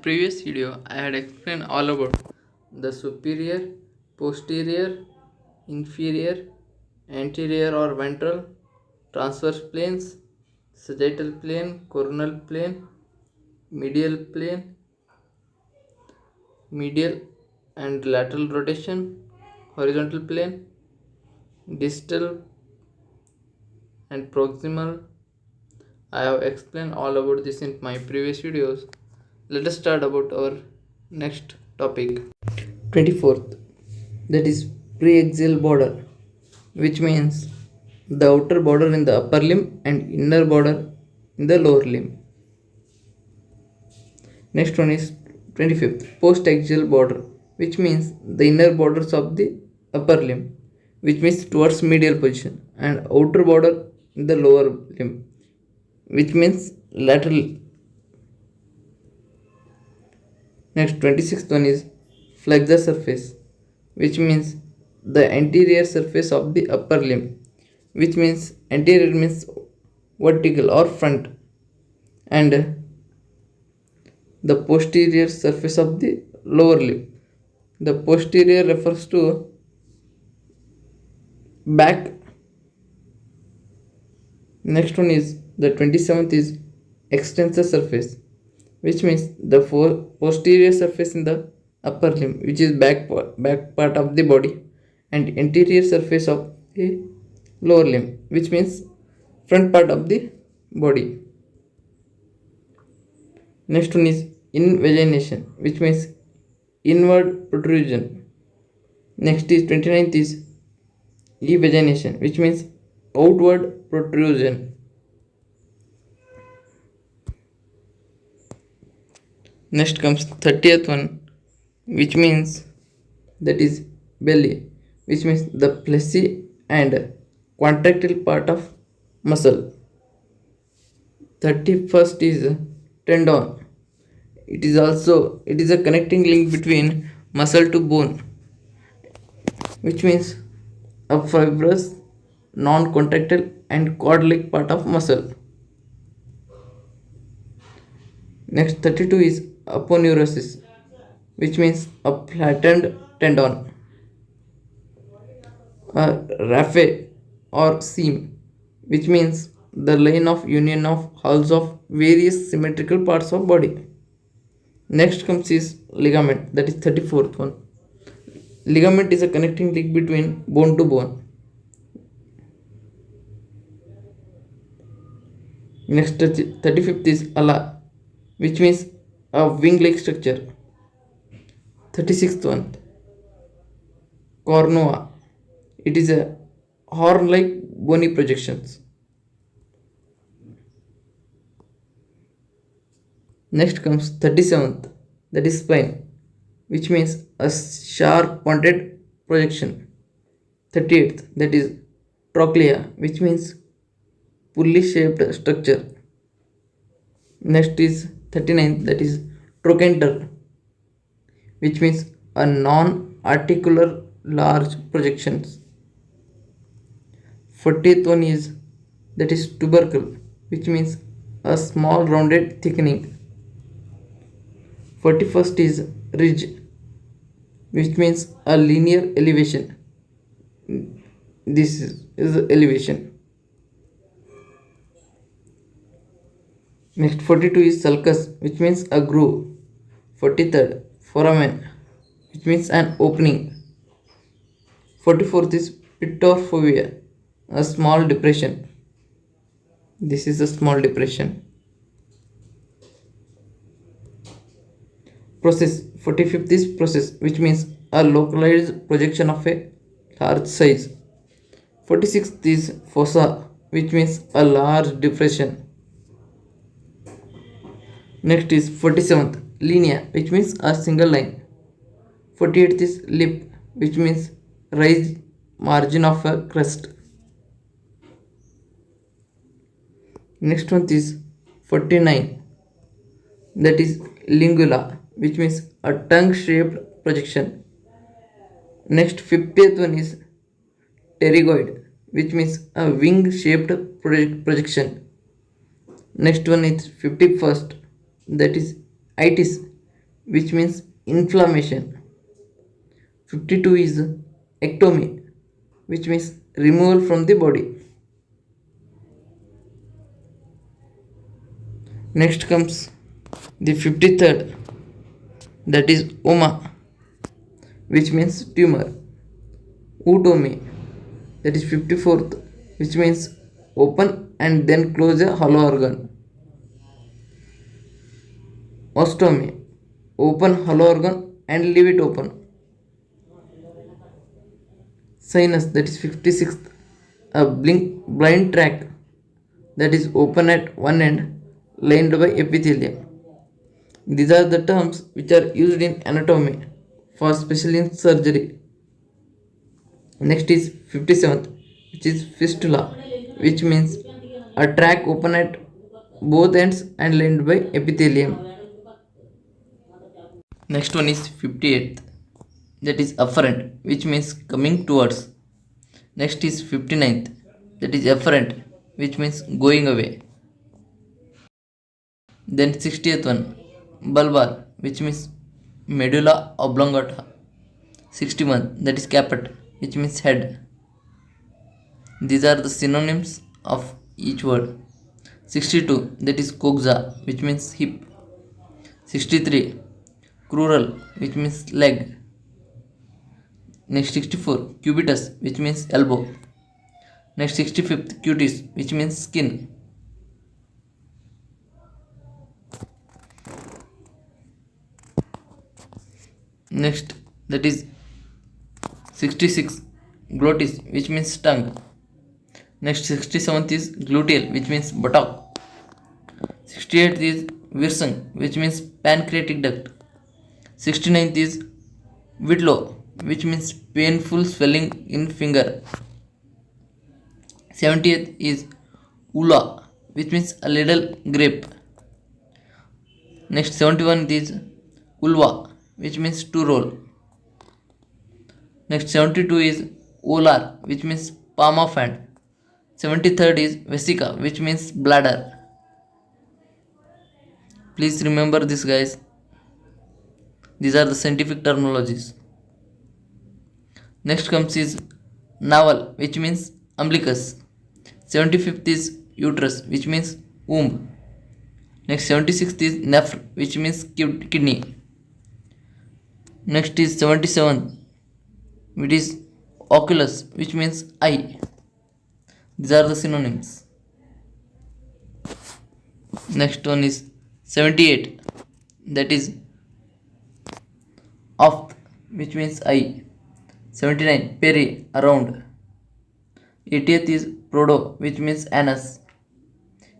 previous video, I had explained all about the superior, posterior, inferior, anterior or ventral, transverse planes, sagittal plane, coronal plane, medial plane, medial and lateral rotation, horizontal plane, distal and proximal. I have explained all about this in my previous videos. Let us start about our next topic. 24th, that is pre-exiled border, which means the outer border in the upper limb and inner border in the lower limb. Next one is 25th, post-exiled border, which means the inner borders of the upper limb, which means towards medial position, and outer border in the lower limb, which means lateral. Next 26th one is flexor surface, which means the anterior surface of the upper limb, which means anterior means vertical or front, and the posterior surface of the lower limb. The posterior refers to back. Next one is the 27th is extensor surface, which means the posterior surface in the upper limb, which is back part of the body, and anterior surface of the lower limb, which means front part of the body. Next one is invagination, which means inward protrusion. Next is 29th is evagination, which means outward protrusion. Next comes 30th one, which means that is belly, which means the fleshy and contractile part of muscle. 31st is tendon. It is a connecting link between muscle to bone, which means a fibrous, non-contractile and cord-like part of muscle. Next 32 is aponeurosis, which means a flattened tendon, a raphe or seam, which means the line of union of hulls of various symmetrical parts of body. Next comes is ligament, that is 34th one. Ligament is a connecting link between bone to bone. Next 35th is ala, which means a wing-like structure. 36th one, cornua. It is a horn-like bony projections. Next comes 37th, that is spine, which means a sharp pointed projection. 38th, that is trochlea, which means pulley shaped structure. Next is 39th, that is trochanter, which means a non-articular large projections. 40th one is that is tubercle, which means a small rounded thickening. 41st is ridge, which means a linear elevation. This is the elevation. Next 42 is sulcus, which means a groove. 43rd, foramen, which means an opening. 44th is pittorphobia, a small depression. This is a small depression. Process, 45th is process, which means a localized projection of a large size. 46th is fossa, which means a large depression. Next is 47th, linea, which means a single line. 48th is lip, which means raised margin of a crest. Next one is 49, that is lingula, which means a tongue shaped projection. Next 50th one is pterygoid, which means a wing shaped projection. Next one is 51st, that is itis, which means inflammation. 52 is ectomy, which means removal from the body. Next comes the 53rd, that is oma, which means tumor. Ootomy, that is 54th, which means open and then close a hollow organ. Ostomy, open hollow organ and leave it open. Sinus, that is 56th, a blind tract that is open at one end, lined by epithelium. These are the terms which are used in anatomy, for especially in surgery. Next is 57th, which is fistula, which means a tract open at both ends and lined by epithelium. Next one is 58th, that is afferent, which means coming towards. Next is 59th, that is afferent, which means going away. Then 60th one, bulbar, which means medulla oblongata. 61, that is caput, which means head. These are the synonyms of each word. 62, that is coxa, which means hip. 63, crural, which means leg. Next 64, cubitus, which means elbow. Next 65th, cutis, which means skin. Next, that is 66, glottis, which means tongue. Next 67th is gluteal, which means buttock. 68th is virsung, which means pancreatic duct. 69th is whitlow, which means painful swelling in finger. 70th is ula, which means a little grape. Next 71 is ulva, which means to roll. Next 72 is olar, which means palm of hand. 73rd is vesica, which means bladder. Please remember this, guys. These are the scientific terminologies. Next comes is navel, which means umbilicus. 75th is uterus, which means womb. Next 76th is nephr, which means kidney. Next is 77th, which is oculus, which means eye. These are the synonyms. Next one is 78, that is oph, which means eye. 79, peri, around. 80th is prodo, which means anus.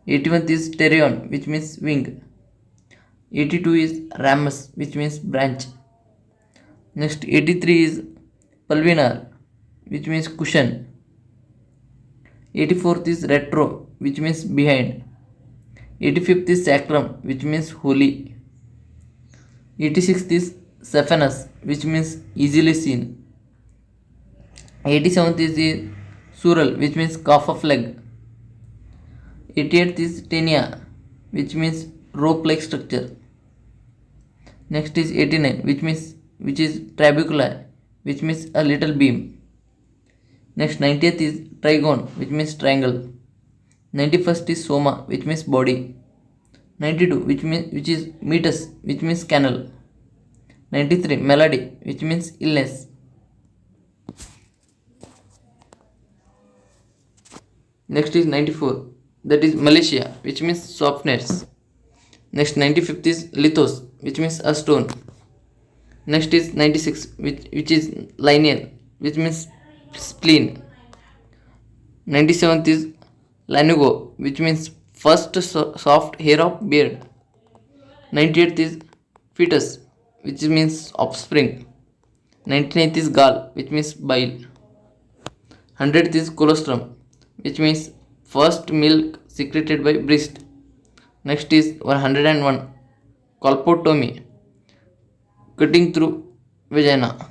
81st is pterion, which means wing. 82 is ramus, which means branch. Next 83 is pulvinar, which means cushion. 84th is retro, which means behind. 85th is sacrum, which means holy. 86th is saphenous, which means easily seen. 87th is the sural, which means calf of leg. 88th is tenia, which means rope-like structure. Next is 89, which is trabecula, which means a little beam. Next 90th is trigone, which means triangle. 91st is soma, which means body. 92, which is meatus, which means canal. 93, malady, which means illness. Next is 94, that is malacia, which means softness. Next 95th is lithos, which means a stone. Next is 96, which is lineal, which means spleen. 97th is lanugo, which means first soft hair of beard. 98th is fetus, which means offspring. 99th is gall, which means bile. 100th is colostrum, which means first milk secreted by breast. Next is 101, colpotomy, cutting through vagina.